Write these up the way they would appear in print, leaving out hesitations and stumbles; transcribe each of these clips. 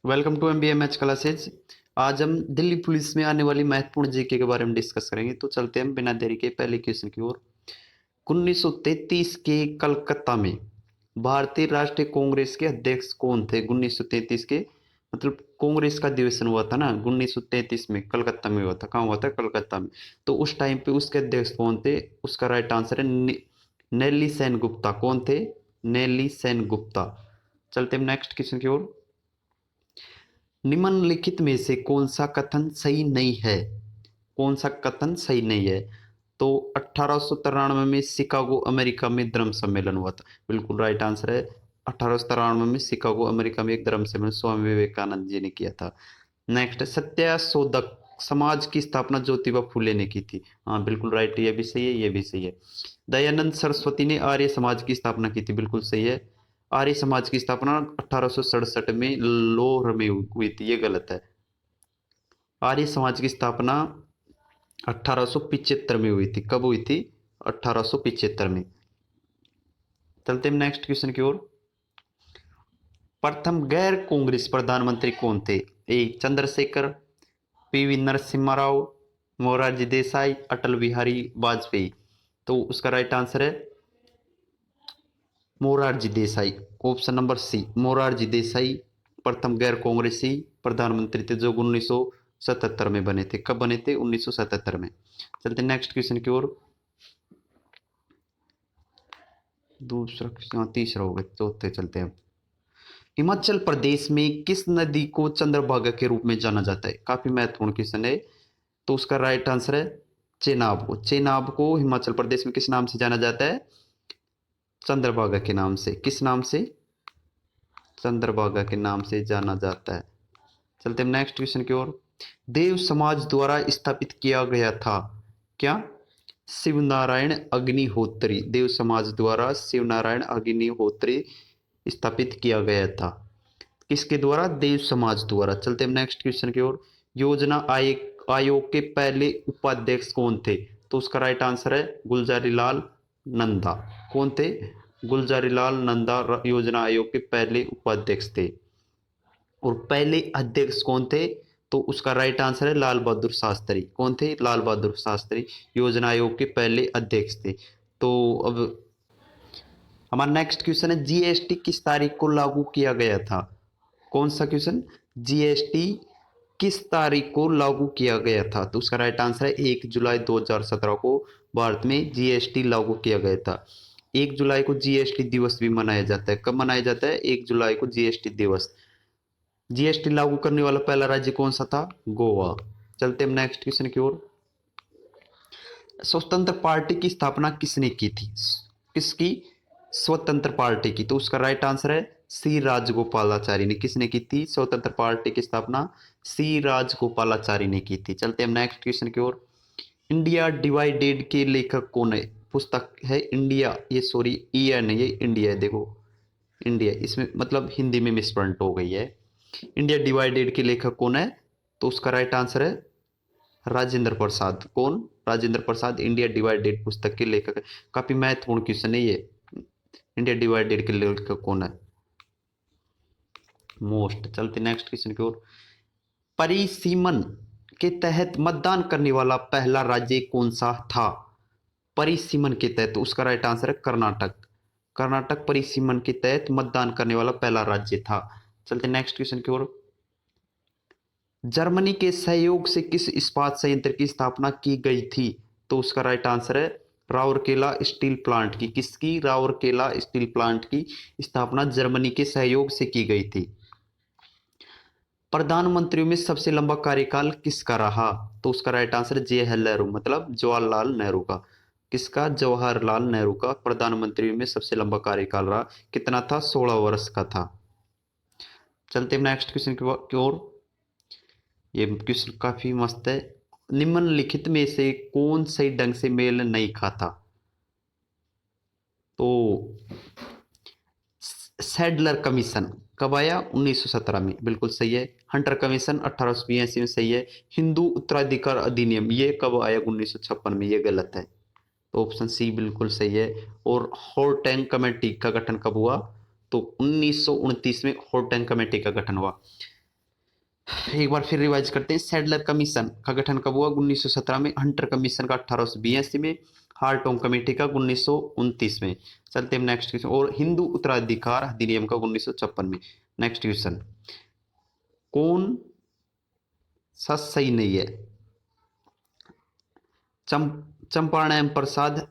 Welcome to MBMH classes. आज हम Delhi police में आने वाली महत्वपूर्ण जीके के बारे में डिस्कस करेंगे। तो चलते हैं बिना देरी के पहले क्वेश्चन की ओर। 1933 के कलकत्ता में भारतीय राष्ट्रीय कांग्रेस के अध्यक्ष कौन थे? 1933 के मतलब कांग्रेस का अधिवेशन हुआ था ना 1933 में, कलकत्ता में हुआ था। कहाँ हुआ था? कलकत्ता में। तो उस टाइम पे उसके अध्यक्ष कौन थे? उसका राइट आंसर है नेली सेन गुप्ता। कौन थे? नेली सेन गुप्ता। चलते हैं नेक्स्ट क्वेश्चन की ओर। निम्नलिखित में से कौन सा कथन सही नहीं है? कौन सा कथन सही नहीं है? तो 1893 में शिकागो अमेरिका में धर्म सम्मेलन हुआ था। बिल्कुल राइट आंसर है। 1893 में शिकागो अमेरिका में एक धर्म सम्मेलन स्वामी विवेकानंद जी ने किया था। नेक्स्ट, सत्यशोधक समाज की स्थापना ज्योतिबा फूले ने की थी। हाँ बिल्कुल राइट, ये भी सही है, ये भी सही है। दयानंद सरस्वती ने आर्य समाज की स्थापना की थी। बिल्कुल सही है। आर्य समाज की स्थापना 1867 में लाहौर में हुई थी। ये गलत है। आर्य समाज की स्थापना 1875 में हुई थी। कब हुई थी? 1875 में। चलते हैं नेक्स्ट क्वेश्चन की ओर। प्रथम गैर कांग्रेस प्रधानमंत्री कौन थे? ए चंद्रशेखर, PV नरसिम्हा राव, मोरारजी देसाई, अटल बिहारी वाजपेयी। तो उसका राइट आंसर है Morarji Desai. Option number C, Morarji Desai प्रथम गैर कांग्रेसी प्रधानमंत्री थे जो 1977 में बने थे। कब बने थे? 1977 में। चलते नेक्स्ट क्वेश्चन की ओर। दूसरा क्वेश्चन, तीसरा हो गया, चौथे चलते हैं। हिमाचल प्रदेश में किस नदी को चंद्रभागा के रूप में जाना जाता है? काफी महत्वपूर्ण क्वेश्चन है। तो उसका राइट आंसर है चेनाब को। चेनाब को हिमाचल प्रदेश में किस नाम से जाना जाता है? चंद्रभागा के नाम से। किस नाम से? चंद्रभागा के नाम से जाना जाता है। चलते हैं नेक्स्ट क्वेश्चन की ओर। देव समाज द्वारा स्थापित किया गया था क्या? शिवनारायण अग्निहोत्री। देव समाज द्वारा शिवनारायण अग्निहोत्री स्थापित किया गया था। किसके द्वारा? देव समाज द्वारा। चलते हैं नेक्स्ट क्वेश्चन की ओर। योजना आयोग के पहले उपाध्यक्ष कौन थे? तो उसका राइट आंसर है गुलजारीलाल नंदा। कौन थे? गुलजारीलाल नंदा योजना आयोग के पहले उपाध्यक्ष थे। और पहले अध्यक्ष कौन थे? तो उसका राइट आंसर है लाल बहादुर शास्त्री। कौन थे? लाल बहादुर शास्त्री योजना आयोग के पहले अध्यक्ष थे। तो अब हमारा नेक्स्ट क्वेश्चन है, जीएसटी किस तारीख को लागू किया गया था? कौन सा क्वेश्चन? जीएसटी किस तारीख को लागू किया गया था? तो उसका राइट आंसर है 1 जुलाई 2017 को भारत में जीएसटी लागू किया गया था। 1 जुलाई को जीएसटी दिवस भी मनाया जाता है। कब मनाया जाता है? 1 जुलाई को जीएसटी दिवस। जीएसटी लागू करने वाला पहला राज्य कौन सा था? गोवा। चलते हम नेक्स्ट क्वेश्चन की ओर। स्वतंत्र पार्टी की स्थापना किसने की थी? किसकी? स्वतंत्र पार्टी की। तो उसका राइट आंसर है सी राजगोपालाचारी ने। किसने की थी स्वतंत्र पार्टी की स्थापना? सी राजगोपालाचारी ने की थी। चलते हम नेक्स्ट क्वेश्चन की ओर। इंडिया डिवाइडेड के लेखक कौन है? पुस्तक है इंडिया, ये सॉरी ईयर नहीं है, इंडिया है। देखो इंडिया, इसमें मतलब हिंदी में मिसप्रिंट हो गई है। इंडिया डिवाइडेड के लेखक कौन है? तो उसका राइट आंसर है राजेंद्र प्रसाद। कौन? राजेंद्र प्रसाद इंडिया डिवाइडेड पुस्तक के लेखक है। काफी महत्वपूर्ण क्वेश्चन है ये। इंडिया डिवाइडेड के लेखक कौन है? मोस्ट। चलते नेक्स्ट क्वेश्चन की ओर। परिसीमन के तहत मतदान करने वाला पहला राज्य कौन सा था? परिसीमन के तहत। तो उसका राइट आंसर है कर्नाटक। कर्नाटक परिसीमन के तहत मतदान करने वाला पहला राज्य था। चलते नेक्स्ट क्वेश्चन की ओर। जर्मनी के सहयोग से किस इस्पात संयंत्र की स्थापना की गई थी? तो उसका राइट आंसर है राउरकेला स्टील प्लांट की। किसकी? राउरकेला स्टील प्लांट की स्थापना जर्मनी के सहयोग से की गई थी। प्रधानमंत्रियों में सबसे लंबा कार्यकाल किसका रहा? तो उसका राइट आंसर है जवाहरलाल नेहरू, मतलब जवाहरलाल नेहरू का। किसका? जवाहरलाल नेहरू का प्रधानमंत्रियों में सबसे लंबा कार्यकाल रहा। कितना था? 16 वर्ष का था। चलते हैं नेक्स्ट क्वेश्चन की ओर। ये क्वेश्चन काफी मस्त है। निम्नलिखित में से कौन सही ढंग से मेल नहीं खाता? तो सैडलर कमीशन कब आया? 1917 में। बिल्कुल सही है। हंटर कमीशन 1882 में। सही है। हिंदू उत्तराधिकार अधिनियम ये कब आया? 1956 में। ये गलत है। तो ऑप्शन सी बिल्कुल सही है। और होर्टैंग कमेटी का गठन कब हुआ? तो 1929 में होर्टैंग कमेटी का गठन हुआ। एक बार फिर रिवाइज करते हैं। सैडलर कमीशन का गठन कब हुआ? 1917 में। हंटर कमीशन का 1882 में। हार्टोंग कमेटी का 1929 में। चलते हैं नेक्स्ट क्वेश्चन। और हिंदू उत्तराधिकार अधिनियम का 1956 में। नेक्स्ट क्वेश्चन, कौन सा सही नहीं है? चंपारण प्रसाद,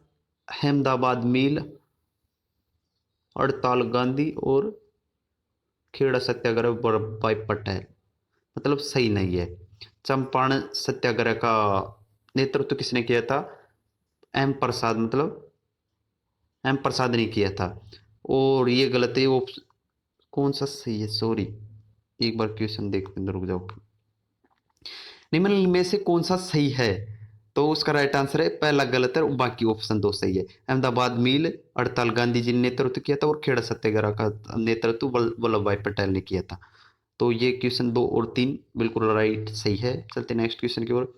अहमदाबाद मिल, हड़ताल गांधी और खेड़ा सत्याग्रह वल्लभ भाई पटेल। मतलब सही नहीं है। चंपारण सत्याग्रह का नेतृत्व किसने किया था? एम प्रसाद, मतलब एम प्रसाद ने किया था। और ये गलत है। वो कौन सा सही है? सॉरी, एक बार क्वेश्चन देखते हैं, रुक जाओ। निम्न में से कौन सा सही है? तो उसका राइट आंसर है पहला गलत है और बाकी ऑप्शन दो सही है। अहमदाबाद मिल हड़ताल गांधी जी ने नेतृत्व किया था और खेड़ा सत्याग्रह का नेतृत्व वल्लभ भाई पटेल ने किया था। तो ये क्वेश्चन 2 और 3 बिल्कुल राइट सही है। चलते नेक्स्ट क्वेश्चन की ओर।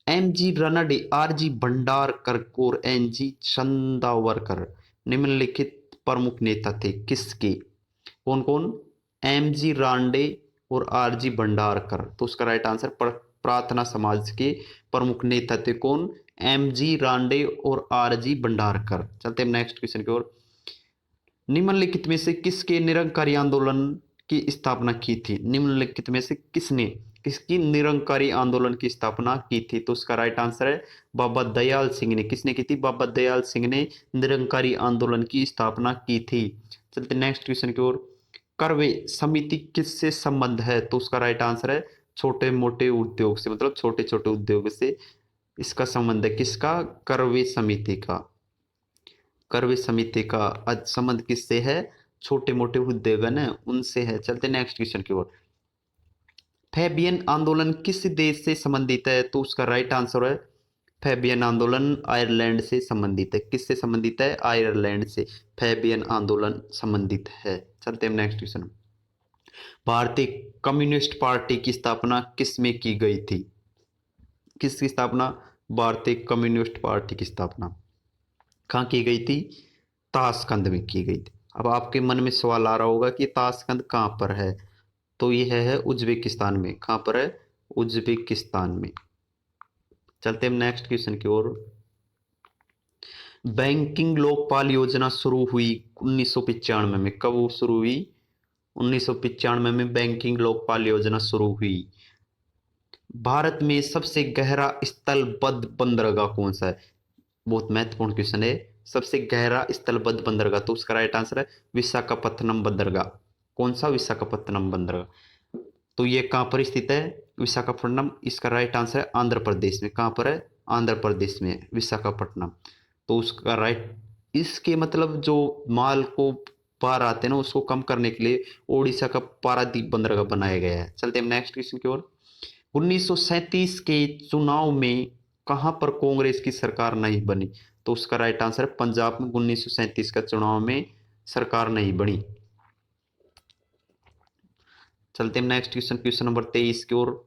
M G Ranade, R G Bhandarkar और एन जी चंदावरकर निम्नलिखित प्रमुख नेता थे किसके? कौन कौन? एम जी रांडे और आर जी भंडारकर। तो उसका राइट आंसर प्रार्थना समाज के प्रमुख नेता थे कौन? एम जी रांडे और आर जी भंडारकर। चलते हैं नेक्स्ट क्वेश्चन की ओर। निम्नलिखित में से किसके निरंकारी आंदोलन की स्थापना की थी? निम्नलिखित में से किसने किसकी निरंकारी आंदोलन की स्थापना की थी? तो उसका राइट आंसर है बाबा दयाल सिंह ने। किसने की थी? बाबा दयाल सिंह ने निरंकारी आंदोलन की स्थापना की थी। चलते नेक्स्ट क्वेश्चन की ओर। करवे समिति किससे संबंध है? तो उसका राइट आंसर है छोटे मोटे उद्योग से, मतलब छोटे छोटे उद्योग से इसका संबंध है। किसका? करवे समिति का। करवे समिति का संबंध किससे है? छोटे मोटे उद्योग है ना, उनसे है। चलते नेक्स्ट क्वेश्चन की ओर। फैबियन आंदोलन किस देश से संबंधित है? तो उसका राइट आंसर है फैबियन आंदोलन आयरलैंड से संबंधित है। किससे संबंधित है? आयरलैंड से फैबियन आंदोलन संबंधित है। चलते हैं नेक्स्ट क्वेश्चन। भारतीय कम्युनिस्ट पार्टी की स्थापना किस में की गई थी? किसकी स्थापना? भारतीय कम्युनिस्ट पार्टी की स्थापना कहाँ की गई थी? ताशकंद में की गई थी। अब आपके मन में सवाल आ रहा होगा कि ताशकंद कहाँ पर है? तो यह है उज्बेकिस्तान में। कहाँ पर है? उज्बेकिस्तान में। चलते हैं नेक्स्ट क्वेश्चन की ओर। बैंकिंग लोकपाल योजना शुरू हुई 1995 में। कब वो शुरू हुई? 1995 में बैंकिंग लोकपाल योजना शुरू हुई। भारत में सबसे गहरा स्थलबद्ध बंदरगाह कौन सा है? बहुत महत्वपूर्ण क्वेश्चन है। सबसे गहरा स्थलबद्ध बंदरगाह, तो उसका राइट आंसर है विशाखापत्तनम बंदरगाह। कौन सा? विशाखापत्तनम बंदरगाह। तो ये कहाँ पर स्थित है? विशाखापट्टनम। इसका राइट आंसर है आंध्र प्रदेश में। कहाँ पर है? आंध्र प्रदेश में विशाखापट्टनम। तो उसका राइट, इसके मतलब जो माल को पार आते हैं ना, उसको कम करने के लिए ओडिशा का पारादीप बंदरगाह बनाया गया है। चलते हैं नेक्स्ट क्वेश्चन की ओर। 1937 के चुनाव में कहां पर कांग्रेस की सरकार नहीं बनी? तो उसका राइट आंसर है पंजाब में 1937 का चुनाव में सरकार नहीं बनी। चलते हैं नेक्स्ट क्वेश्चन, क्वेश्चन नंबर 23 की ओर।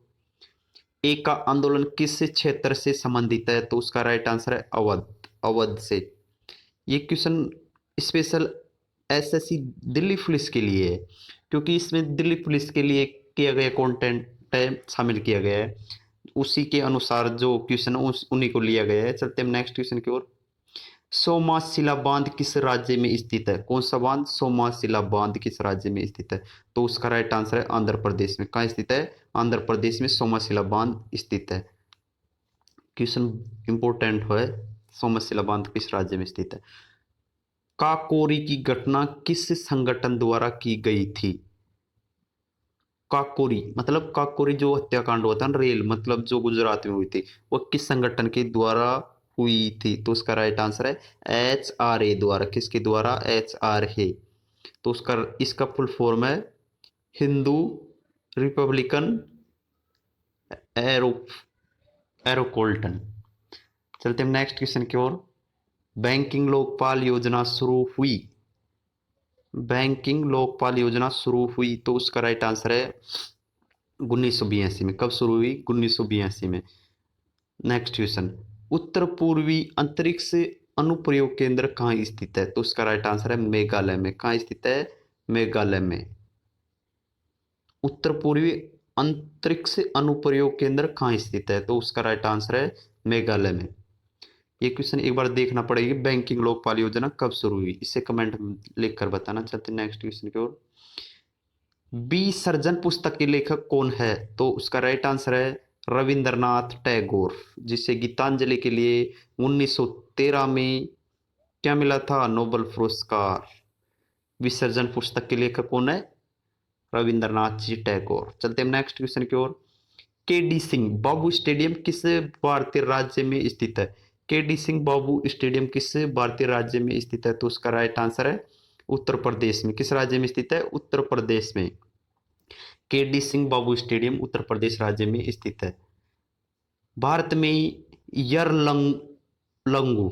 एक का आंदोलन किस क्षेत्र से संबंधित है? तो उसका राइट आंसर है अवध। अवध से। ये question special SSC Delhi police के लिए है, क्योंकि इसमें दिल्ली पुलिस के लिए किया गया कंटेंट है, शामिल किया गया है। उसी के अनुसार जो क्वेश्चन उस उन्हीं को लिया गया है। चलते हैं नेक्स्ट क्वेश्चन की ओर। सोमाशिला बांध किस राज्य में स्थित है? कौन सा बांध? सोमाशिला बांध किस राज्य में स्थित है? तो उसका राइट आंसर है आंध्र प्रदेश में। कहाँ स्थित है? आंध्र प्रदेश में सोमाशिला बांध स्थित है। क्वेश्चन इंपोर्टेंट है। सोमाशिला बांध किस राज्य में स्थित है? काकोरी की घटना किस संगठन द्वारा की गई थी? काकोरी मतलब काकोरी जो हत्याकांड हुआ था ना, रेल मतलब जो गुजरात में हुई थी, वो किस संगठन के द्वारा हुई थी? तो उसका राइट आंसर है HRA द्वारा। किसके द्वारा? HRA। तो उसका इसका फुल फॉर्म है हिंदू रिपब्लिकन एरो एरोकोल्टन। चलते हैं नेक्स्ट क्वेश्चन की ओर। बैंकिंग लोकपाल योजना शुरू हुई। बैंकिंग लोकपाल योजना शुरू हुई, तो उसका राइट आंसर है 1982 में। कब शुरू हुई? 1982 में। Next question. उत्तर पूर्वी अंतरिक्ष अनुप्रयोग केंद्र कहाँ स्थित है? तो उसका राइट आंसर है मेघालय में। कहाँ स्थित है? मेघालय में। उत्तर पूर्वी अंतरिक्ष अनुप्रयोग केंद्र कहाँ स्थित है? तो उसका राइट आंसर है मेघालय में। ये क्वेश्चन एक बार देखना पड़ेगी, बैंकिंग लोकपाल योजना कब शुरू हुई, इसे कमेंट में लिख कर बताना। चलते नेक्स्ट क्वेश्चन की ओर। बी सर्जन पुस्तक के लेखक कौन है? तो उसका राइट आंसर है रविंद्रनाथ टैगोर, जिसे गीतांजलि के लिए 1913 में क्या मिला था? नोबेल पुरस्कार। विसर्जन पुस्तक के लेखक कौन है? रविंद्रनाथ जी टैगोर। चलते हैं नेक्स्ट क्वेश्चन की ओर। के डी सिंह बाबू स्टेडियम किस भारतीय राज्य में स्थित है? के डी सिंह बाबू स्टेडियम किस भारतीय राज्य में स्थित है? तो उसका राइट आंसर है उत्तर प्रदेश में। किस राज्य में स्थित है? उत्तर प्रदेश में। के डी सिंह बाबू स्टेडियम उत्तर प्रदेश राज्य में स्थित है। भारत में यरलंगू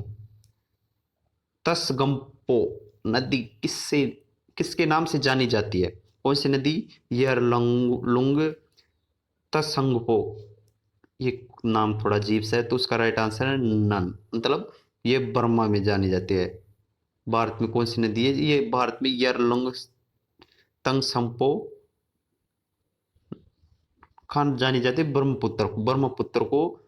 तसगंपो नदी किसके नाम से जानी जाती है? कौन सी नदी? यरलंग तसंगपो। ये नाम थोड़ा अजीब सा है, तो उसका राइट आंसर है नन, मतलब ये बर्मा में जानी जाती है। भारत में कौन सी नदी है? ये भारत में यरलंग तंगसंपो खान जानी जाती है। ब्रह्मपुत्र को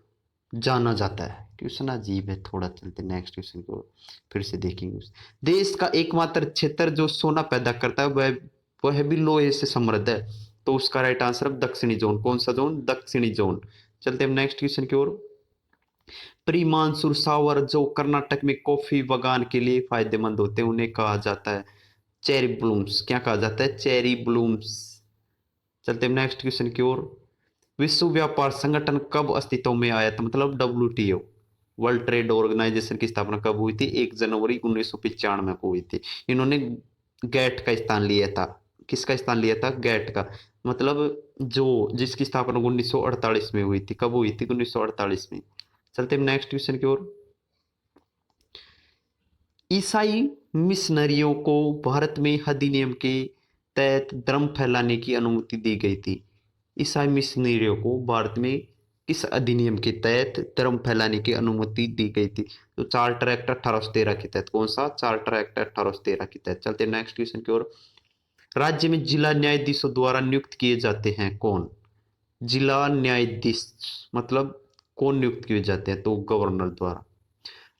जाना जाता है। क्वेश्चन अजीब है थोड़ा। चलते नेक्स्ट क्वेश्चन को फिर से देखेंगे। देश का एकमात्र क्षेत्र जो सोना पैदा करता है वह भी लोहे से समृद्ध है। तो उसका राइट आंसर है दक्षिणी जोन। कौन सा जोन? दक्षिणी जोन। चलते हैं नेक्स्ट क्वेश्चन की ओर। प्री मानसून शावर जो कर्नाटक में कॉफी बागान के लिए फायदेमंद होते हैं उन्हें कहा जाता है चेरी ब्लूम्स। क्या कहा जाता है? Cherry blooms. चलते हैं नेक्स्ट क्वेश्चन की ओर। विश्व व्यापार संगठन कब अस्तित्व में आया था? मतलब WTO, वर्ल्ड ट्रेड ऑर्गेनाइजेशन की स्थापना कब हुई थी? 1 जनवरी 1995 को हुई थी। इन्होंने गैट का स्थान लिया था। किसका स्थान लिया था? गैट का, मतलब जो जिसकी स्थापना 1948 में हुई थी। कब हुई थी? 1948 में। चलते हैं नेक्स्ट क्वेश्चन की ओर। ईसाई मिशनरियों को भारत में अधिनियम के तहत धर्म फैलाने की अनुमति दी गई थी। ईसाई मिशनरियों को भारत में किस अधिनियम के तहत धर्म फैलाने की अनुमति दी गई थी? तो चार्टर एक्ट 1813 के तहत। कौन सा? चार्टर एक्ट 1813 के तहत। चलते हैं नेक्स्ट क्वेश्चन की ओर। राज्य में जिला न्यायाधीशों द्वारा नियुक्त किए जाते हैं कौन? जिला न्यायाधीश मतलब कौन नियुक्त किए जाते हैं? तो गवर्नर द्वारा।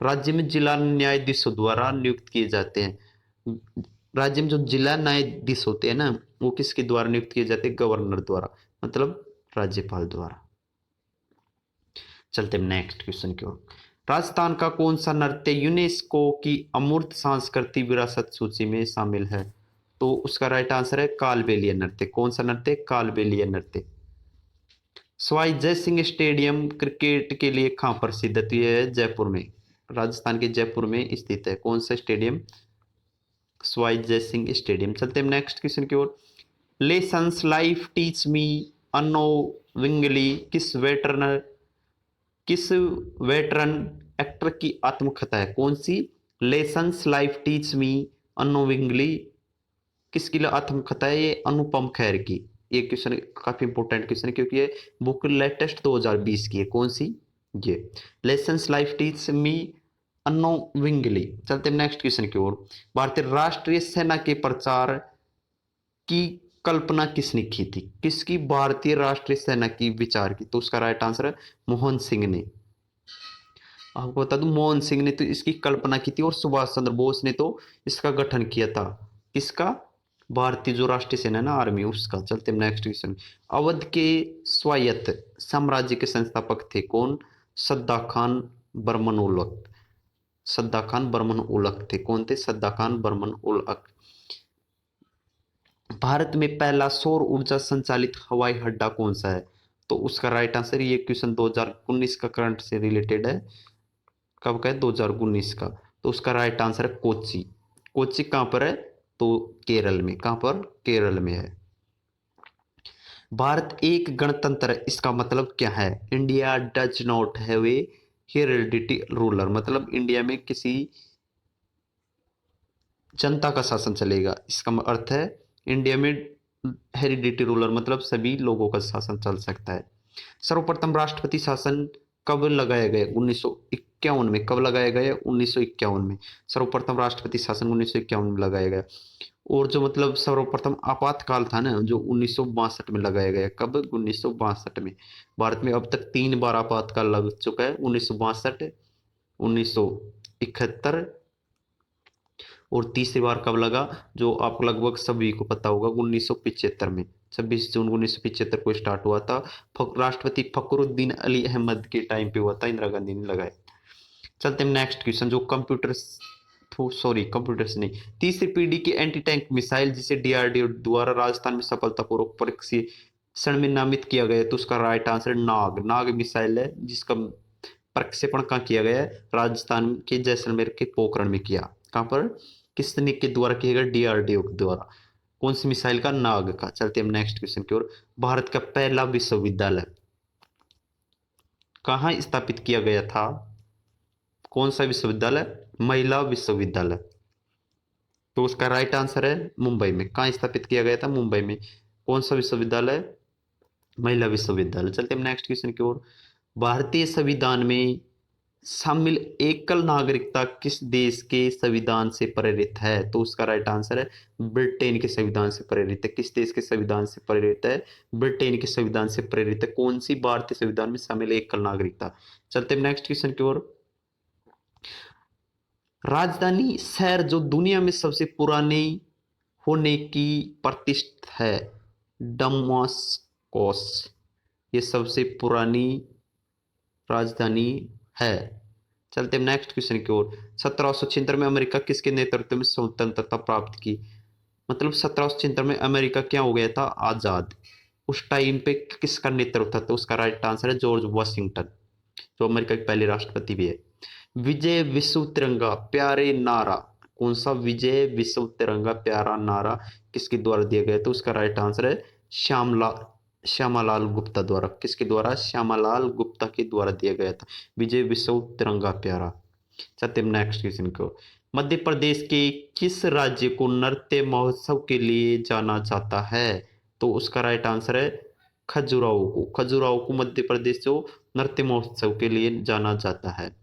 राज्य में जिला न्यायाधीशों द्वारा नियुक्त किए जाते हैं। राज्य में जो जिला न्यायाधीश होते हैं ना, वो किसके द्वारा नियुक्त किए जाते हैं? गवर्नर द्वारा, मतलब राज्यपाल द्वारा। चलते हैं नेक्स्ट क्वेश्चन की ओर। राजस्थान का कौन सा नृत्य यूनेस्को की अमूर्त सांस्कृतिक विरासत सूची में शामिल है? तो उसका राइट आंसर है कालबेलिया नृत्य। कौन सा नृत्य? कालबेलिया नृत्य। सवाई जय सिंह स्टेडियम क्रिकेट के लिए कहाँ प्रसिद्ध है? तो यह है जयपुर में, राजस्थान के जयपुर में स्थित है। कौन सा स्टेडियम? सवाई जय सिंह स्टेडियम। चलते हैं नेक्स्ट क्वेश्चन की ओर। लेसन्स लाइफ टीच मी अनोविंगली किस वेटरन एक्टर की आत्मकथा है? कौन सी? लेसन्स लाइफ टीच मी अनोविंगली किसकी आत्मकथा है? ये अनुपम खेर की। ये क्वेश्चन काफी इंपॉर्टेंट क्वेश्चन है क्योंकि ये बुक लेटेस्ट 2020 की है। कौन सी? ये लेसन्स लाइफ टीच मी अनोविंगली। चलते हैं नेक्स्ट क्वेश्चन की ओर। भारतीय राष्ट्रीय सेना के प्रचार की कल्पना किसने की थी? किसकी? भारतीय राष्ट्रीय सेना की विचार की। तो उसका राइट आंसर है मोहन सिंह ने। आपको बता दूं, मोहन सिंह ने तो इसकी कल्पना की थी और सुभाष चंद्र बोस ने तो इसका गठन किया था। किसका? भारतीय जो राष्ट्रीय सेना है ना, आर्मी, उसका। चलते हैं नेक्स्ट क्वेश्चन। अवध के स्वायत्त साम्राज्य के संस्थापक थे कौन? सद्दा खान बर्मन उलक। सद्दा खान बर्मन उलक थे। कौन थे? सद्दा खान बर्मन उलक। भारत में पहला सौर ऊर्जा संचालित हवाई अड्डा कौन सा है? तो उसका राइट आंसर, ये क्वेश्चन 2019 का करंट से रिलेटेड है। कब का है? 2019 का। तो उसका राइट आंसर है कोच्चि। कोच्चि कहां पर है? तो केरल में। कहां पर? केरल में है। भारत एक गणतंत्र है, इसका मतलब क्या है? India does not have a heredity ruler, मतलब इंडिया में किसी जनता का शासन चलेगा। इसका अर्थ है इंडिया में हेरिडिटी रूलर मतलब सभी लोगों का शासन चल सकता है। सर्वप्रथम राष्ट्रपति शासन कब लगाया गया? 1951 में। कब लगाया गया? 1951 में। सर्वप्रथम राष्ट्रपति शासन 1951 में लगाया गया। और जो मतलब सर्वप्रथम आपातकाल था ना, जो 1962 में लगाया गया। कब? 1962 में। भारत में अब तक 3 बार आपातकाल लग चुका है, 1962, 1971 और तीसरी बार कब लगा, जो आपको लगभग सभी को पता होगा, 1975 में। 26 जून 1975 को स्टार्ट हुआ था। राष्ट्रपति फखरुद्दीन अली अहमद के टाइम पे हुआ था, इंदिरा गांधी ने लगाया। चलते हैं नेक्स्ट क्वेश्चन, जो कंप्यूटर्स नहीं, तीसरी पीढ़ी की एंटी टैंक मिसाइल जिसे डीआरडीओ द्वारा राजस्थान में सफलतापूर्वक परीक्षण में नामित किया गया, तो उसका राइट आंसर नाग मिसाइल है, जिसका प्रक्षेपण कहाँ किया गया है? राजस्थान के जैसलमेर के पोखरण में किया। कहाँ पर? किसने के द्वारा किया गया? डीआरडीओ के द्वारा। कौन सी मिसाइल का? नाग का। चलते हम नेक्स्ट क्वेश्चन की ओर। भारत का पहला विश्वविद्यालय कहाँ स्थापित किया गया था? कौन सा विश्वविद्यालय? महिला विश्वविद्यालय। तो उसका राइट आंसर है मुंबई में। कहाँ स्थापित किया गया था? मुंबई में। कौन सा विश्वविद्यालय? महिला विश्वविद्यालय। चलते हम नेक्स्ट क्वेश्चन की ओर। भारतीय संविधान में शामिल एकल नागरिकता किस देश के संविधान से प्रेरित है? तो उसका राइट आंसर है ब्रिटेन के संविधान से प्रेरित है। किस देश के संविधान से प्रेरित है? ब्रिटेन के संविधान से प्रेरित है। कौन सी भारतीय संविधान में शामिल एकल नागरिकता? चलते हैं नेक्स्ट क्वेश्चन की ओर। राजधानी शहर जो दुनिया में सबसे पुराने होने की प्रतिष्ठित है, दमास्कस, ये सबसे पुरानी राजधानी है। चलते हैं नेक्स्ट क्वेश्चन की ओर। 1776 में अमेरिका किसके नेतृत्व में स्वतंत्रता प्राप्त की? मतलब 1776 में अमेरिका क्या हो गया था? आजाद। उस टाइम पे किसका नेतृत्व था? तो उसका राइट आंसर है जॉर्ज वॉशिंगटन, जो अमेरिका के पहले राष्ट्रपति भी है। विजय विश्व तिरंगा प्यारे नारा, कौन सा? विजय विश्व तिरंगा प्यारा नारा किसके द्वारा दिया गया? तो उसका राइट आंसर है श्यामालाल गुप्ता द्वारा। किसके द्वारा? श्यामालाल गुप्ता के द्वारा दिया गया था विजय विश्व तिरंगा प्यारा। चलते नेक्स्ट क्वेश्चन को। मध्य प्रदेश के किस राज्य को नृत्य महोत्सव के लिए जाना जाता है? तो उसका राइट आंसर है खजुराहो को। खजुराहो को मध्य प्रदेश जो नृत्य महोत्सव के लिए जाना जाता है।